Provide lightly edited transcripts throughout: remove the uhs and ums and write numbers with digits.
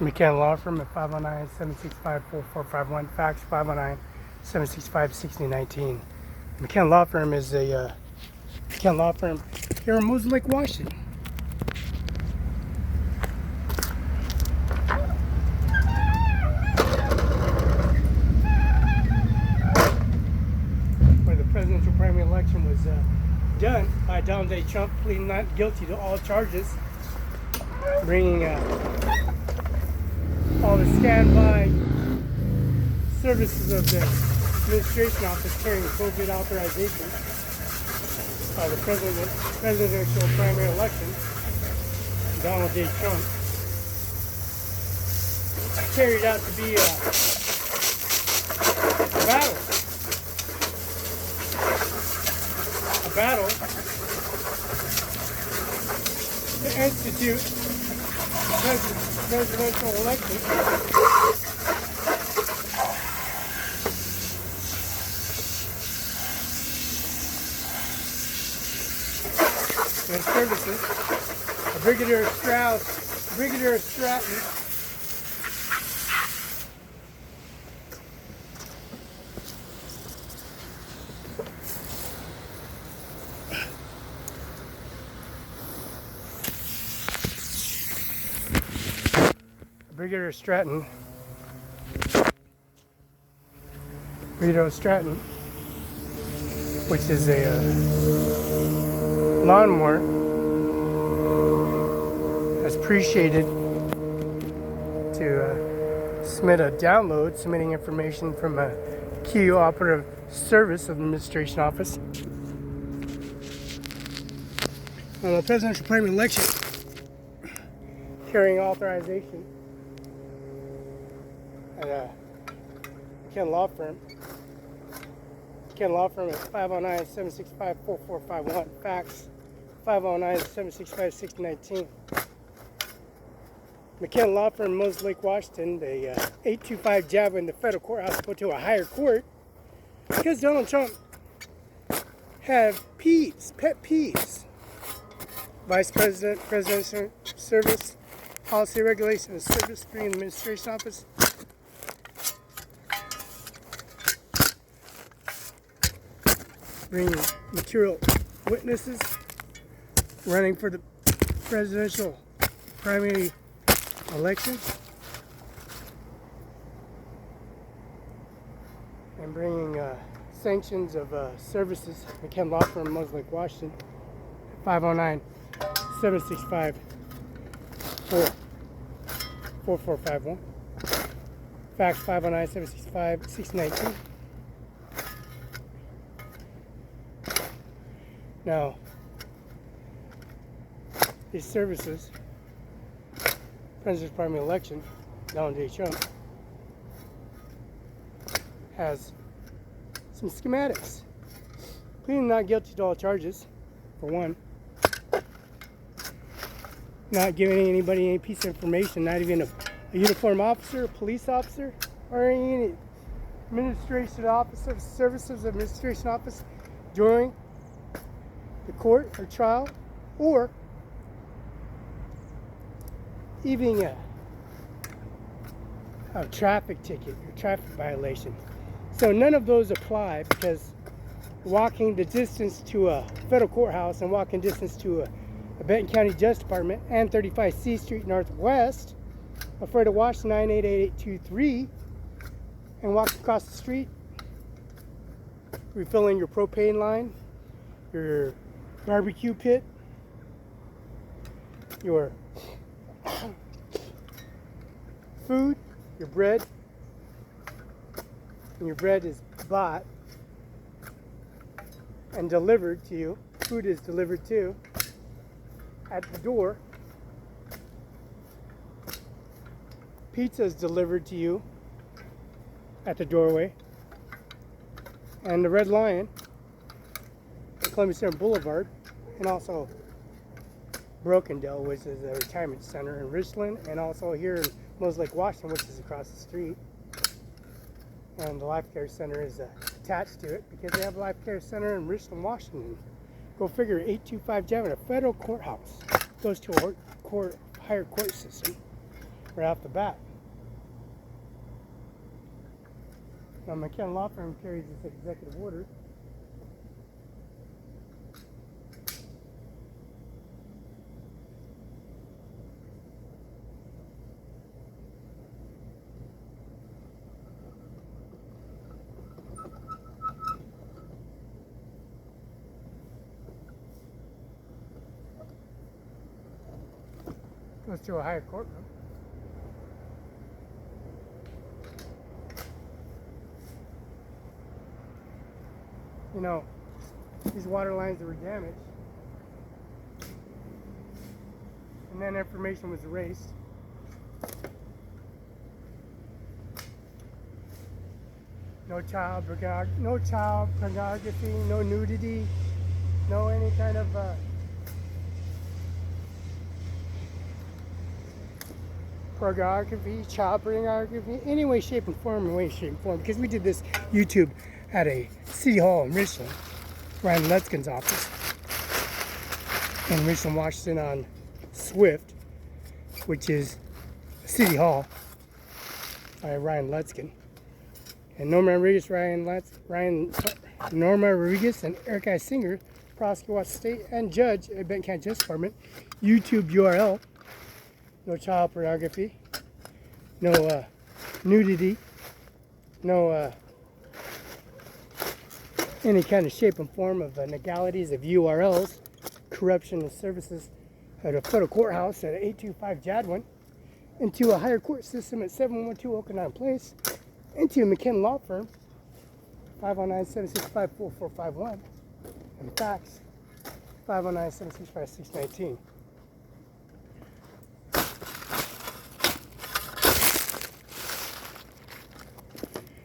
McCann Law Firm at 509-765-4451, fax 509-765-6019. McCann Law Firm is a McCann Law Firm here in Mosley Lake, Washington. Where the presidential primary election was done by Donald J. Trump pleading not guilty to all charges, bringing all the standby services of the administration office carrying COVID authorization by the presidential primary election, Donald J. Trump, carried out to be a battle. A battle to institute presidential election and services. Brigadier Stratton, which is a lawnmower, has appreciated to submit a download, submitting information from a key operative service of the administration office on the presidential primary election, carrying authorization at a McCann Law Firm. McCann Law Firm at 509-765-4451, fax 509-765-6019. McCann Law Firm, Mosley Lake, Washington. The 825 jab in the federal courthouse go to a higher court because Donald Trump had pet peeves. Vice President, Presidential Service, Policy Regulation and Service, bringing the administration office. Bringing material witnesses, running for the presidential primary election, and bringing sanctions of services. McCann Law Firm, Mosley Lake, Washington, 509-765-4451, fax 509-765-6019. Now, these services, president's primary election, Donald J. Trump, has some schematics. Pleading not guilty to all charges, for one. Not giving anybody any piece of information, not even a uniformed officer, a police officer, or any administration officer, services administration office during the court or trial, or even a traffic ticket or traffic violation. So none of those apply, because walking the distance to a federal courthouse and walking distance to a Benton County Justice Department and 35 C Street Northwest, Florida, Washington 9888823, and walk across the street, refilling your propane line, your barbecue pit, your food, your bread, and your bread is bought and delivered to you. Food is delivered to at the door. Pizza is delivered to you at the doorway. And the Red Lion, Columbia Center Boulevard, and also Brokendale, which is a retirement center in Richland, and also here in Mosley Lake, Washington, which is across the street. And the Life Care Center is attached to it because they have a Life Care Center in Richland, Washington. Go figure, 825 Jam in a federal courthouse goes to a higher court system. right off the bat. Now, McKenna Law Firm carries this executive order. Goes to a higher courtroom. You know, these water lines that were damaged, and then information was erased. No child pornography, no nudity, no any kind of pornography, child pornography, any way, shape, and form, because we did this YouTube at a city hall in Richland, Ryan Lutzkin's office in Richland, Washington on Swift, which is city hall by Ryan Lutzkin. And Norma Rodriguez, Norma Rodriguez and Erica Singer, prosecutor, Washington State, and judge at Benton County Justice Department. YouTube URL. No child pornography, no nudity, no any kind of shape and form of legalities of URLs, corruption of services at a federal courthouse at 825 Jadwin, into a higher court system at 712 Okanagan Place, into a McKenna Law Firm, 509-765-4451, and fax, 509-765-619.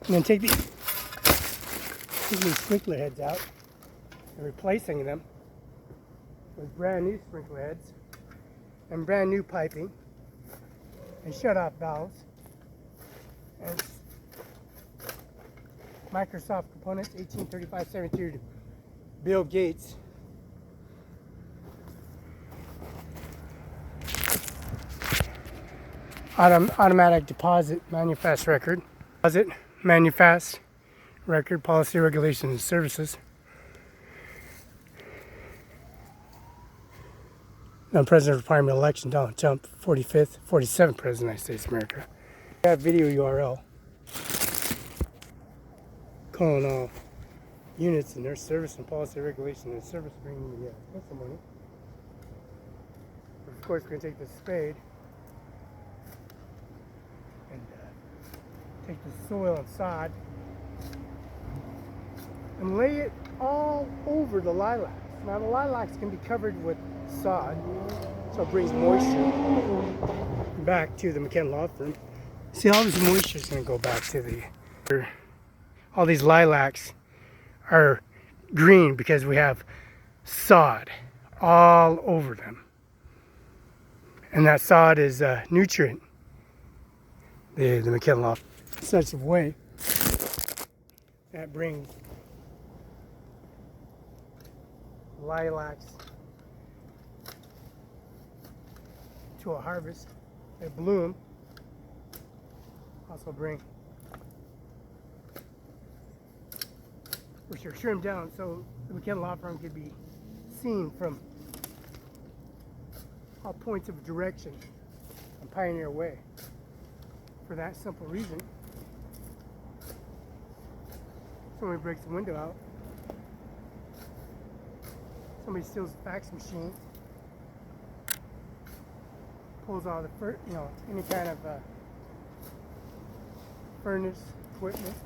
And then take these sprinkler heads out and replacing them with brand new sprinkler heads and brand new piping and shut-off valves and Microsoft components 1835-72 Bill Gates. Automatic deposit manifest record. Deposit manifest record, policy, regulations, and services. Now, President of the Primary Election, Donald Trump, 45th, 47th President of the United States of America. That video URL calling all units and their service and policy, regulation, and service bringing the testimony. But of course, we're going to take this spade and take the soil and sod and lay it all over the lilacs. Now the lilacs can be covered with sod, so it brings moisture back to the McKenna Law Firm. See, all this moisture is going to go back to all these lilacs are green because we have sod all over them. And that sod is a nutrient, the McKenna Law Firm. Such a way that brings lilacs to a harvest. They bloom, also bring, which are trimmed down so the McKenna Law Firm could be seen from all points of direction on Pioneer Way. For that simple reason, somebody breaks the window out, somebody steals the fax machine, pulls all the any kind of furnace equipment,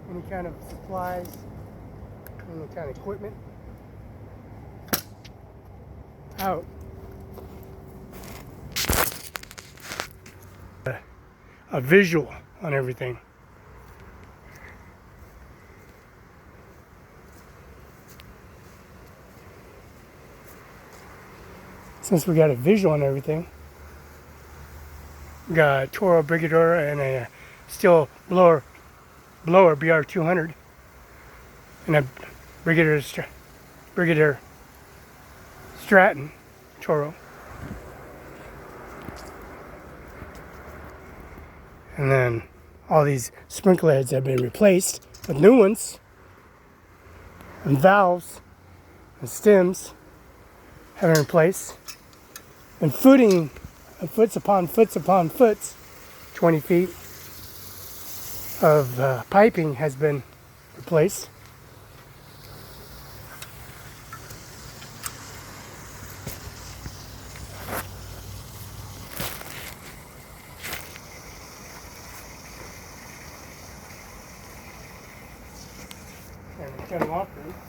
any kind of supplies, any kind of equipment out. A visual on everything. Since we got a visual on everything, we got a Toro Brigador and a steel blower BR200 and a Brigadier Stratton Toro. And then all these sprinkler heads have been replaced with new ones. And valves and stems have been replaced. And footing, foots upon foots upon foots, 20 feet of piping has been replaced. And cut them off then.